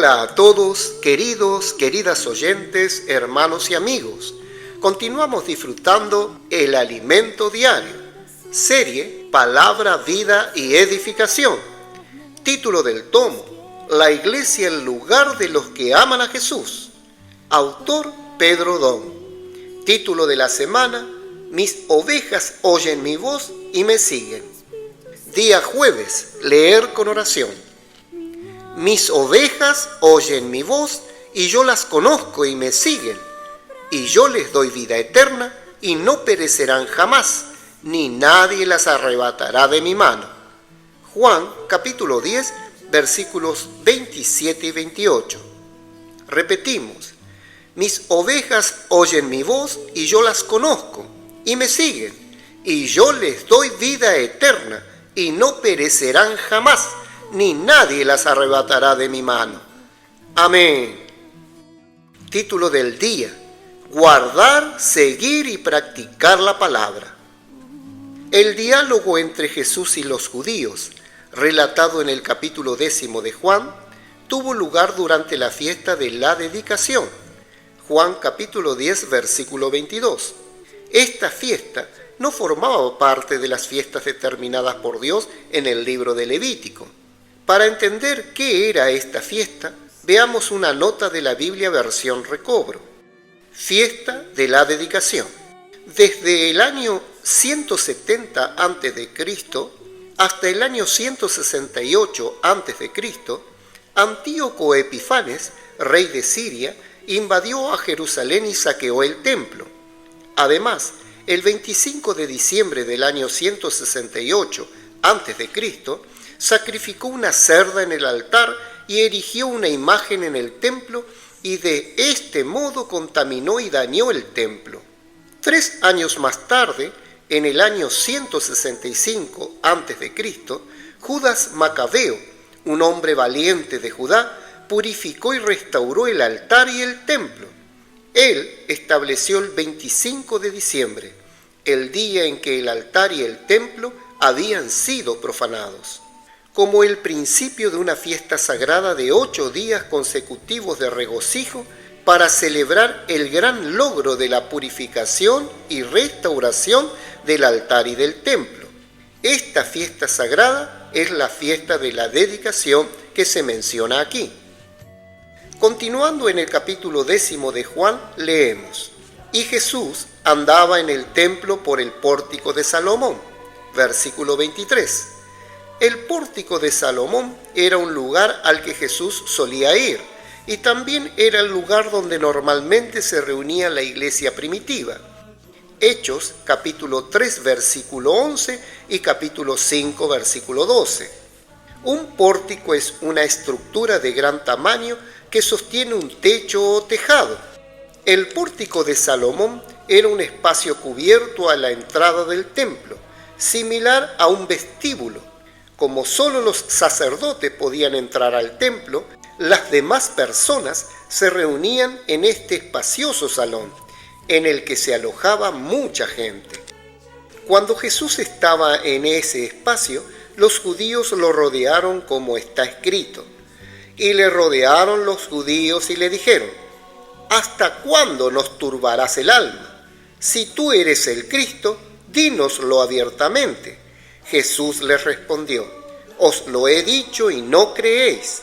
Hola a todos, queridas oyentes, hermanos y amigos. Continuamos disfrutando el alimento diario, serie Palabra, Vida y Edificación. Título del tomo: La Iglesia, el lugar de los que aman a Jesús. Autor Pedro Don. Título de la semana: Mis ovejas oyen mi voz y me siguen. Día jueves, leer con oración. Mis ovejas oyen mi voz y yo las conozco y me siguen. Y yo les doy vida eterna y no perecerán jamás, ni nadie las arrebatará de mi mano. Juan capítulo 10, versículos 27 y 28. Repetimos: mis ovejas oyen mi voz y yo las conozco y me siguen. Y yo les doy vida eterna y no perecerán jamás, ni nadie las arrebatará de mi mano. Amén. Título del día: guardar, seguir y practicar la palabra. El diálogo entre Jesús y los judíos, relatado en el capítulo 10 de Juan, tuvo lugar durante la fiesta de la dedicación. Juan capítulo 10, versículo 22. Esta fiesta no formaba parte de las fiestas determinadas por Dios en el libro de Levítico. Para entender qué era esta fiesta, veamos una nota de la Biblia versión recobro. Fiesta de la dedicación. Desde el año 170 a.C. hasta el año 168 a.C., Antíoco Epifanes, rey de Siria, invadió a Jerusalén y saqueó el templo. Además, el 25 de diciembre del año 168 a.C., sacrificó una cerda en el altar y erigió una imagen en el templo, y de este modo contaminó y dañó el templo. 3 años más tarde, en el año 165 a.C., Judas Macabeo, un hombre valiente de Judá, purificó y restauró el altar y el templo. Él estableció el 25 de diciembre, el día en que el altar y el templo habían sido profanados, como el principio de una fiesta sagrada de 8 días consecutivos de regocijo para celebrar el gran logro de la purificación y restauración del altar y del templo. Esta fiesta sagrada es la fiesta de la dedicación que se menciona aquí. Continuando en el capítulo 10 de Juan, leemos: y Jesús andaba en el templo por el pórtico de Salomón. Versículo 23. El pórtico de Salomón era un lugar al que Jesús solía ir, y también era el lugar donde normalmente se reunía la iglesia primitiva. Hechos capítulo 3 versículo 11 y capítulo 5 versículo 12. Un pórtico es una estructura de gran tamaño que sostiene un techo o tejado. El pórtico de Salomón era un espacio cubierto a la entrada del templo, similar a un vestíbulo. Como solo los sacerdotes podían entrar al templo, las demás personas se reunían en este espacioso salón, en el que se alojaba mucha gente. Cuando Jesús estaba en ese espacio, los judíos lo rodearon como está escrito. Y le rodearon los judíos y le dijeron: ¿hasta cuándo nos turbarás el alma? Si tú eres el Cristo, dínoslo abiertamente. Jesús les respondió: os lo he dicho y no creéis.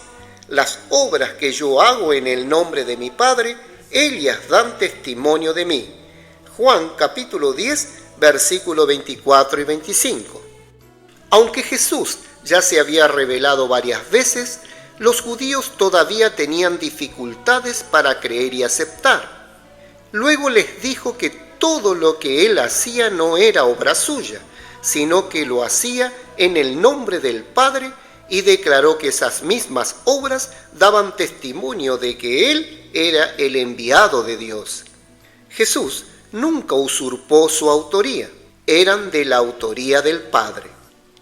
Las obras que yo hago en el nombre de mi Padre, ellas dan testimonio de mí. Juan capítulo 10, versículo 24 y 25. Aunque Jesús ya se había revelado varias veces, los judíos todavía tenían dificultades para creer y aceptar. Luego les dijo que todo lo que él hacía no era obra suya, sino que lo hacía en el nombre del Padre, y declaró que esas mismas obras daban testimonio de que él era el enviado de Dios. Jesús nunca usurpó su autoría, eran de la autoría del Padre.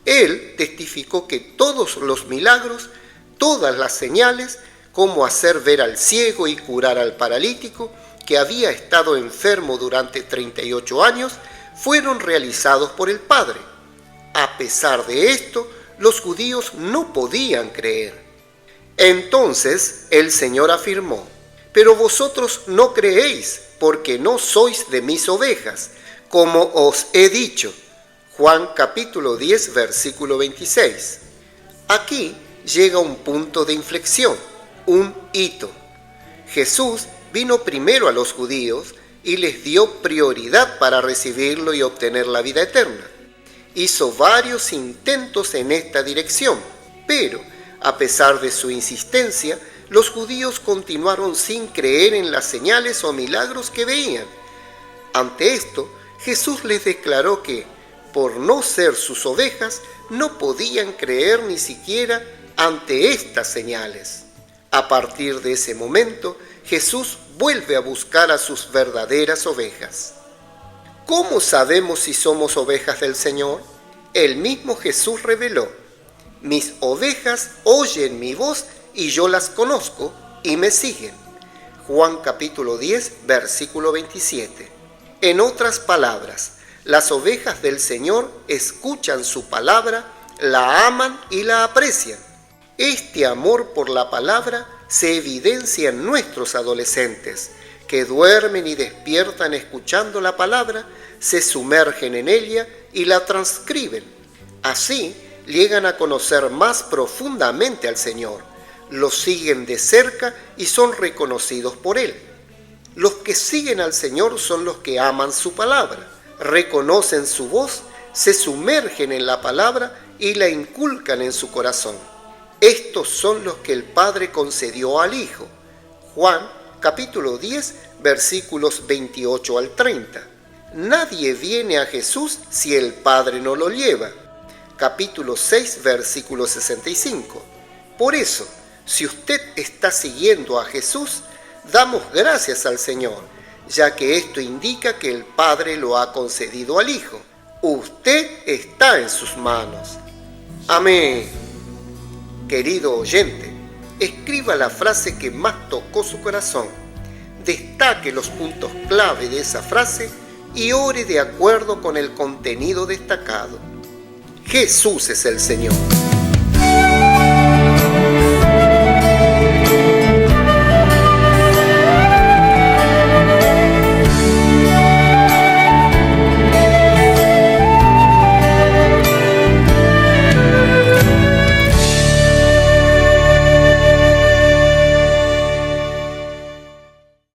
Él testificó que todos los milagros, todas las señales, como hacer ver al ciego y curar al paralítico, que había estado enfermo durante 38 años, fueron realizados por el Padre. A pesar de esto, los judíos no podían creer. Entonces el Señor afirmó: pero vosotros no creéis, porque no sois de mis ovejas, como os he dicho. Juan capítulo 10, versículo 26. Aquí llega un punto de inflexión, un hito. Jesús vino primero a los judíos y les dio prioridad para recibirlo y obtener la vida eterna. Hizo varios intentos en esta dirección, pero a pesar de su insistencia, los judíos continuaron sin creer en las señales o milagros que veían. Ante esto, Jesús les declaró que, por no ser sus ovejas, no podían creer ni siquiera ante estas señales. A partir de ese momento, Jesús vuelve a buscar a sus verdaderas ovejas. ¿Cómo sabemos si somos ovejas del Señor? El mismo Jesús reveló: mis ovejas oyen mi voz y yo las conozco y me siguen. Juan capítulo 10, versículo 27. En otras palabras, las ovejas del Señor escuchan su palabra, la aman y la aprecian. Este amor por la palabra se evidencia en nuestros adolescentes, que duermen y despiertan escuchando la palabra, se sumergen en ella y la transcriben. Así llegan a conocer más profundamente al Señor, lo siguen de cerca y son reconocidos por Él. Los que siguen al Señor son los que aman su palabra, reconocen su voz, se sumergen en la palabra y la inculcan en su corazón. Estos son los que el Padre concedió al Hijo. Juan capítulo 10, versículos 28 al 30. Nadie viene a Jesús si el Padre no lo lleva. Capítulo 6, versículo 65. Por eso, si usted está siguiendo a Jesús, damos gracias al Señor, ya que esto indica que el Padre lo ha concedido al Hijo. Usted está en sus manos. Amén. Querido oyente, escriba la frase que más tocó su corazón, destaque los puntos clave de esa frase y ore de acuerdo con el contenido destacado. Jesús es el Señor.